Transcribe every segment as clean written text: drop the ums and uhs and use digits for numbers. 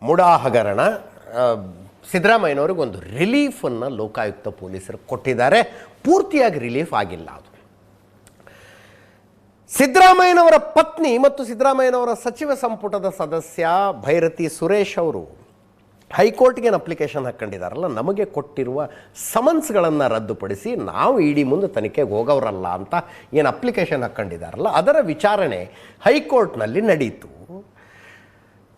ಮುಡಾ ಹಗರಣ ಸಿದ್ದರಾಮಯ್ಯನವ್ರಿಗೊಂದು ರಿಲೀಫನ್ನು ಲೋಕಾಯುಕ್ತ ಪೊಲೀಸರು ಕೊಟ್ಟಿದ್ದಾರೆ. ಪೂರ್ತಿಯಾಗಿ ರಿಲೀಫ್ ಆಗಿಲ್ಲ. ಅದು ಸಿದ್ದರಾಮಯ್ಯನವರ ಪತ್ನಿ ಮತ್ತು ಸಿದ್ದರಾಮಯ್ಯನವರ ಸಚಿವ ಸಂಪುಟದ ಸದಸ್ಯ ಭೈರತಿ ಸುರೇಶ್ ಅವರು ಹೈಕೋರ್ಟ್ಗೆ ಅಪ್ಲಿಕೇಶನ್ ಹಾಕ್ಕೊಂಡಿದ್ದಾರಲ್ಲ, ನಮಗೆ ಕೊಟ್ಟಿರುವ ಸಮನ್ಸ್ಗಳನ್ನು ರದ್ದುಪಡಿಸಿ ನಾವು ಇಡಿ ಮುಂದೆ ತನಿಖೆಗೆ ಹೋಗೋರಲ್ಲ ಅಂತ ಏನು ಅಪ್ಲಿಕೇಶನ್ ಹಾಕ್ಕೊಂಡಿದ್ದಾರಲ್ಲ, ಅದರ ವಿಚಾರಣೆ ಹೈಕೋರ್ಟ್ನಲ್ಲಿ ನಡೀತು.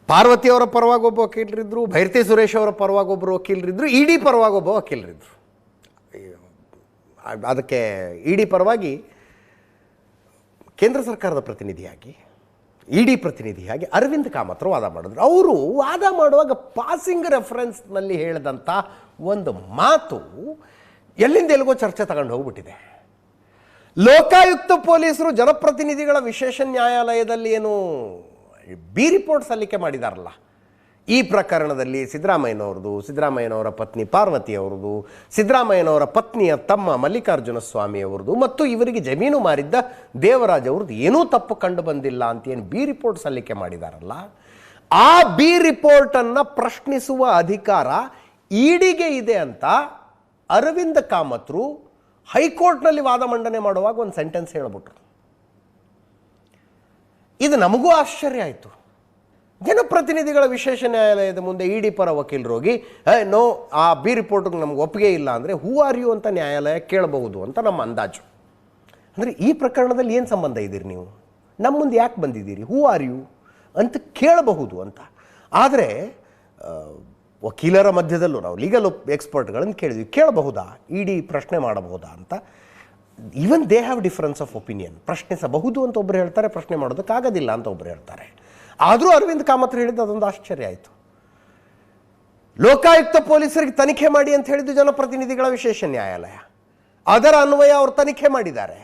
ಪಾರ್ವತಿಯವರ ಪರವಾಗಿ ಒಬ್ಬ ವಕೀಲರಿದ್ದರು, ಭೈರತಿ ಸುರೇಶ್ ಅವರ ಪರವಾಗಿ ಒಬ್ಬರು ವಕೀಲರಿದ್ದರು, ಇಡಿ ಪರವಾಗಿ ಒಬ್ಬ ವಕೀಲರಿದ್ದರು. ಅದಕ್ಕೆ ಇಡಿ ಪರವಾಗಿ ಕೇಂದ್ರ ಸರ್ಕಾರದ ಪ್ರತಿನಿಧಿಯಾಗಿ, ಇಡಿ ಪ್ರತಿನಿಧಿಯಾಗಿ ಅರವಿಂದ್ ಕಾಮತ್ ವಾದ ಮಾಡಿದ್ರು. ಅವರು ವಾದ ಮಾಡುವಾಗ ಪಾಸಿಂಗ್ ರೆಫರೆನ್ಸ್ನಲ್ಲಿ ಹೇಳಿದಂಥ ಒಂದು ಮಾತು ಎಲ್ಲಿಂದ ಎಲ್ಲಿಗೋ ಚರ್ಚೆ ತಗೊಂಡು ಹೋಗ್ಬಿಟ್ಟಿದೆ. ಲೋಕಾಯುಕ್ತ ಪೊಲೀಸರು ಜನಪ್ರತಿನಿಧಿಗಳ ವಿಶೇಷ ನ್ಯಾಯಾಲಯದಲ್ಲಿ ಏನು ಬಿ ರಿಪೋರ್ಟ್ ಸಲ್ಲಿಕೆ ಮಾಡಿದಾರಲ್ಲ, ಈ ಪ್ರಕರಣದಲ್ಲಿ ಸಿದ್ದರಾಮಯ್ಯನವ್ರದ್ದು, ಸಿದ್ದರಾಮಯ್ಯನವರ ಪತ್ನಿ ಪಾರ್ವತಿಯವ್ರದ್ದು, ಸಿದ್ದರಾಮಯ್ಯನವರ ಪತ್ನಿಯ ತಮ್ಮ ಮಲ್ಲಿಕಾರ್ಜುನ ಸ್ವಾಮಿ ಅವರದು ಮತ್ತು ಇವರಿಗೆ ಜಮೀನು ಮಾರಿದ್ದ ದೇವರಾಜ್ ಅವ್ರದ್ದು ಏನೂ ತಪ್ಪು ಕಂಡು ಬಂದಿಲ್ಲ ಅಂತೇನು ಬಿ ರಿಪೋರ್ಟ್ ಸಲ್ಲಿಕೆ ಮಾಡಿದಾರಲ್ಲ, ಆ ಬಿ ರಿಪೋರ್ಟನ್ನು ಪ್ರಶ್ನಿಸುವ ಅಧಿಕಾರ ಇಡಿಗೆ ಇದೆ ಅಂತ ಅರವಿಂದ್ ಕಾಮತ್ರು ಹೈಕೋರ್ಟ್ನಲ್ಲಿ ವಾದ ಮಂಡನೆ ಮಾಡುವಾಗ ಒಂದು ಸೆಂಟೆನ್ಸ್ ಹೇಳ್ಬಿಟ್ರು. ಇದು ನಮಗೂ ಆಶ್ಚರ್ಯ ಆಯಿತು. ಜನಪ್ರತಿನಿಧಿಗಳ ವಿಶೇಷ ನ್ಯಾಯಾಲಯದ ಮುಂದೆ ಇಡಿ ಪರ ವಕೀಲರು ಹೋಗಿ ನೋ, ಆ ಬಿ ರಿಪೋರ್ಟ್ಗೆ ನಮ್ಗೆ ಒಪ್ಪಿಗೆ ಇಲ್ಲ ಅಂದರೆ ಹೂ ಆರ್ ಯು ಅಂತ ನ್ಯಾಯಾಲಯ ಕೇಳಬಹುದು ಅಂತ ನಮ್ಮ ಅಂದಾಜು. ಅಂದರೆ ಈ ಪ್ರಕರಣದಲ್ಲಿ ಏನು ಸಂಬಂಧ ಇದ್ದೀರಿ ನೀವು, ನಮ್ಮ ಮುಂದೆ ಯಾಕೆ ಬಂದಿದ್ದೀರಿ, ಹೂ ಆರ್ ಯು ಅಂತ ಕೇಳಬಹುದು ಅಂತ. ಆದರೆ ವಕೀಲರ ಮಧ್ಯದಲ್ಲೂ ನಾವು ಲೀಗಲ್ ಎಕ್ಸ್ಪರ್ಟ್ಗಳನ್ನು ಕೇಳಿದ್ವಿ, ಕೇಳಬಹುದಾ, ಇಡಿ ಪ್ರಶ್ನೆ ಮಾಡಬಹುದಾ ಅಂತ. Even they have difference of opinion. ಪ್ರಶ್ನಿಸಬಹುದು ಅಂತ ಒಬ್ಬರು ಹೇಳ್ತಾರೆ, ಪ್ರಶ್ನೆ ಮಾಡೋದಕ್ಕಾಗೋದಿಲ್ಲ ಅಂತ ಒಬ್ಬರು ಹೇಳ್ತಾರೆ. ಆದರೂ ಅರವಿಂದ್ ಕಾಮತ್ ಹೇಳಿದ್ದು ಅದೊಂದು ಆಶ್ಚರ್ಯ ಆಯಿತು. ಲೋಕಾಯುಕ್ತ ಪೊಲೀಸರಿಗೆ ತನಿಖೆ ಮಾಡಿ ಅಂತ ಹೇಳಿದ್ದು ಜನಪ್ರತಿನಿಧಿಗಳ ವಿಶೇಷ ನ್ಯಾಯಾಲಯ, ಅದರ ಅನ್ವಯ ಅವರು ತನಿಖೆ ಮಾಡಿದ್ದಾರೆ.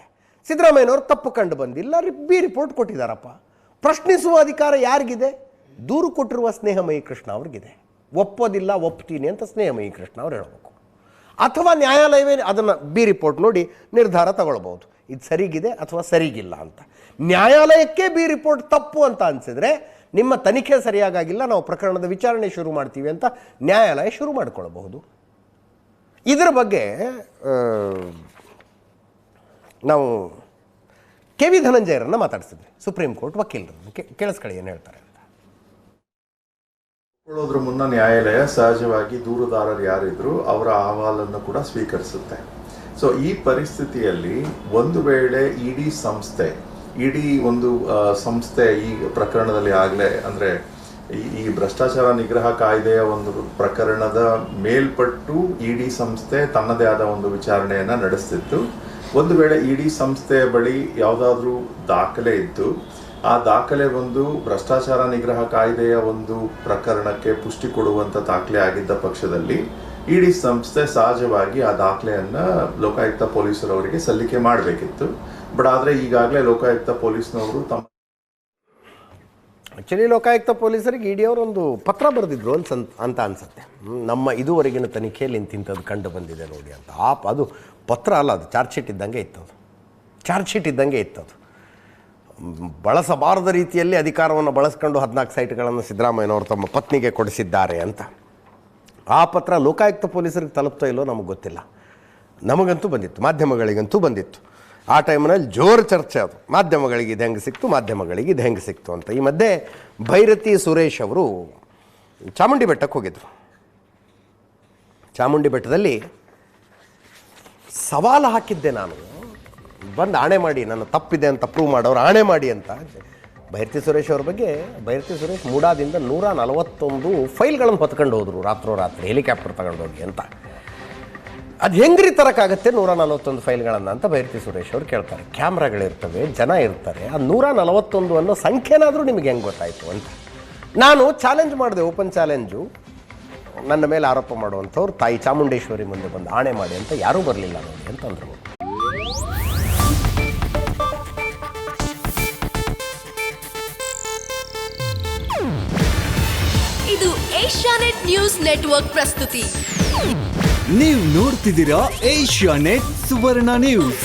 ಸಿದ್ದರಾಮಯ್ಯನವರು ತಪ್ಪು ಕಂಡು ಬಂದಿಲ್ಲ, ಬಿ ರಿಪೋರ್ಟ್ ಕೊಟ್ಟಿದ್ದಾರಪ್ಪ. ಪ್ರಶ್ನಿಸುವ ಅಧಿಕಾರ ಯಾರಿಗಿದೆ? ದೂರು ಕೊಟ್ಟಿರುವ ಸ್ನೇಹಮಯಿ ಕೃಷ್ಣ ಅವ್ರಿಗಿದೆ. ಒಪ್ಪೋದಿಲ್ಲ, ಒಪ್ತೀನಿ ಅಂತ ಸ್ನೇಹಮಯಿ ಕೃಷ್ಣ ಅವ್ರು ಹೇಳಬೇಕು. ಅಥವಾ ನ್ಯಾಯಾಲಯವೇ ಅದನ್ನು ಬಿ ರಿಪೋರ್ಟ್ ನೋಡಿ ನಿರ್ಧಾರ ತಗೊಳ್ಬೋದು, ಇದು ಸರಿಗಿದೆ ಅಥವಾ ಸರಿಗಿಲ್ಲ ಅಂತ. ನ್ಯಾಯಾಲಯಕ್ಕೆ ಬಿ ರಿಪೋರ್ಟ್ ತಪ್ಪು ಅಂತ ಅನಿಸಿದ್ರೆ ನಿಮ್ಮ ತನಿಖೆ ಸರಿಯಾಗಿಲ್ಲ, ನಾವು ಪ್ರಕರಣದ ವಿಚಾರಣೆ ಶುರು ಮಾಡ್ತೀವಿ ಅಂತ ನ್ಯಾಯಾಲಯ ಶುರು ಮಾಡಿಕೊಳ್ಳಬಹುದು. ಇದರ ಬಗ್ಗೆ ನಾವು ಕೆ ವಿ ಧನಂಜಯರನ್ನು ಮಾತಾಡಿಸಿದ್ವಿ, ಸುಪ್ರೀಂ ಕೋರ್ಟ್ ವಕೀಲರನ್ನು. ಕೇಳಿಸ್ಕೊಳ್ಳಿ ಏನು ಹೇಳ್ತಾರೆ ಅಂತ. ಕೊಳ್ಳೋದ್ರ ಮುನ್ನ ನ್ಯಾಯಾಲಯ ಸಹಜವಾಗಿ ದೂರುದಾರರು ಯಾರಿದ್ರು ಅವರ ಅಹವಾಲನ್ನು ಕೂಡ ಸ್ವೀಕರಿಸುತ್ತೆ. ಸೊ ಈ ಪರಿಸ್ಥಿತಿಯಲ್ಲಿ ಒಂದು ವೇಳೆ ಇಡಿ ಒಂದು ಸಂಸ್ಥೆ ಈ ಪ್ರಕರಣದಲ್ಲಿ ಆಗಲೇ ಅಂದರೆ ಈ ಭ್ರಷ್ಟಾಚಾರ ನಿಗ್ರಹ ಕಾಯ್ದೆಯ ಒಂದು ಪ್ರಕರಣದ ಮೇಲ್ಪಟ್ಟು ಇಡಿ ಸಂಸ್ಥೆ ತನ್ನದೇ ಆದ ಒಂದು ವಿಚಾರಣೆಯನ್ನು ನಡೆಸ್ತಿತ್ತು. ಒಂದು ವೇಳೆ ಇಡಿ ಸಂಸ್ಥೆಯ ಬಳಿ ಯಾವುದಾದ್ರೂ ದಾಖಲೆ ಇದ್ದು ಆ ದಾಖಲೆ ಒಂದು ಭ್ರಷ್ಟಾಚಾರ ನಿಗ್ರಹ ಕಾಯ್ದೆಯ ಒಂದು ಪ್ರಕರಣಕ್ಕೆ ಪುಷ್ಟಿ ಕೊಡುವಂಥ ದಾಖಲೆ ಆಗಿದ್ದ ಪಕ್ಷದಲ್ಲಿ ಇಡಿ ಸಂಸ್ಥೆ ಸಹಜವಾಗಿ ಆ ದಾಖಲೆಯನ್ನು ಲೋಕಾಯುಕ್ತ ಪೊಲೀಸರವರಿಗೆ ಸಲ್ಲಿಕೆ ಮಾಡಬೇಕಿತ್ತು. ಬಟ್ ಆದರೆ ಈಗಾಗಲೇ ಲೋಕಾಯುಕ್ತ ಪೊಲೀಸ್ನವರು ಆ್ಯಕ್ಚುಲಿ ಲೋಕಾಯುಕ್ತ ಪೊಲೀಸರಿಗೆ ಇಡಿ ಅವರು ಒಂದು ಪತ್ರ ಬರೆದಿದ್ರು ಅಂತ ಅನ್ಸುತ್ತೆ. ನಮ್ಮ ಇದುವರೆಗಿನ ತನಿಖೆಯಲ್ಲಿ ಇಂಥದ್ದು ಕಂಡು ಬಂದಿದೆ ನೋಡಿ ಅಂತ. ಅದು ಪತ್ರ ಅಲ್ಲ, ಅದು ಚಾರ್ಜ್ ಶೀಟ್ ಇದ್ದಂಗೆ ಇತ್ತು. ಅದು ಬಳಸಬಾರದ ರೀತಿಯಲ್ಲಿ ಅಧಿಕಾರವನ್ನು ಬಳಸ್ಕೊಂಡು 14 ಸೈಟ್ಗಳನ್ನು ಸಿದ್ದರಾಮಯ್ಯನವರು ತಮ್ಮ ಪತ್ನಿಗೆ ಕೊಡಿಸಿದ್ದಾರೆ ಅಂತ. ಆ ಪತ್ರ ಲೋಕಾಯುಕ್ತ ಪೊಲೀಸರಿಗೆ ತಲುಪ್ತಾ ಇಲ್ಲೋ ನಮಗೆ ಗೊತ್ತಿಲ್ಲ. ನಮಗಂತೂ ಬಂದಿತ್ತು, ಮಾಧ್ಯಮಗಳಿಗಂತೂ ಬಂದಿತ್ತು. ಆ ಟೈಮ್ನಲ್ಲಿ ಜೋರು ಚರ್ಚೆ ಅದು, ಮಾಧ್ಯಮಗಳಿಗೆ ಇದು ಹೆಂಗೆ ಸಿಕ್ತು ಅಂತ. ಈ ಮಧ್ಯೆ ಭೈರತಿ ಸುರೇಶ್ ಅವರು ಚಾಮುಂಡಿ ಬೆಟ್ಟಕ್ಕೆ ಹೋಗಿದ್ರು. ಚಾಮುಂಡಿ ಬೆಟ್ಟದಲ್ಲಿ ಸವಾಲು ಹಾಕಿದ್ದೆ ನಾನು, ಬಂದು ಆಣೆ ಮಾಡಿ, ನನ್ನ ತಪ್ಪಿದೆ ಅಂತ ಪ್ರೂವ್ ಮಾಡೋರು ಆಣೆ ಮಾಡಿ ಅಂತ. ಭೈರತಿ ಸುರೇಶ್ ಅವ್ರ ಬಗ್ಗೆ, ಭೈರತಿ ಸುರೇಶ್ ಮೂಡಾದಿಂದ 141 ಫೈಲ್ಗಳನ್ನು ಹೊತ್ಕೊಂಡು ಹೋದರು ರಾತ್ರಿ ಹೆಲಿಕಾಪ್ಟರ್ ತಗೊಂಡೋಗಿ ಅಂತ. ಅದು ಹೆಂಗ್ರಿ ತರೋಕ್ಕಾಗತ್ತೆ 141 ಫೈಲ್ಗಳನ್ನು ಅಂತ ಭೈರತಿ ಸುರೇಶ್ ಅವ್ರು ಕೇಳ್ತಾರೆ. ಕ್ಯಾಮ್ರಾಗಳಿರ್ತವೆ, ಜನ ಇರ್ತಾರೆ, ಆ 141 ಅನ್ನೋ ಸಂಖ್ಯೆನಾದರೂ ನಿಮಗೆ ಹೆಂಗೆ ಗೊತ್ತಾಯಿತು ಅಂತ ನಾನು ಚಾಲೆಂಜ್ ಮಾಡಿದೆ. Open challenge. ನನ್ನ ಮೇಲೆ ಆರೋಪ ಮಾಡುವಂಥವ್ರು ತಾಯಿ ಚಾಮುಂಡೇಶ್ವರಿ ಮುಂದೆ ಬಂದು ಆಣೆ ಮಾಡಿ ಅಂತ ಯಾರೂ ಬರಲಿಲ್ಲ ನೋಡಿ ಅಂತಂದರು. ಇದು ಏಷ್ಯಾನೆಟ್ ನ್ಯೂಸ್ ನೆಟ್ವರ್ಕ್ ಪ್ರಸ್ತುತಿ. ನೀವು ನೋಡ್ತಿದ್ದೀರಾ ಏಷ್ಯಾನೆಟ್ ಸುವರ್ಣ ನ್ಯೂಸ್.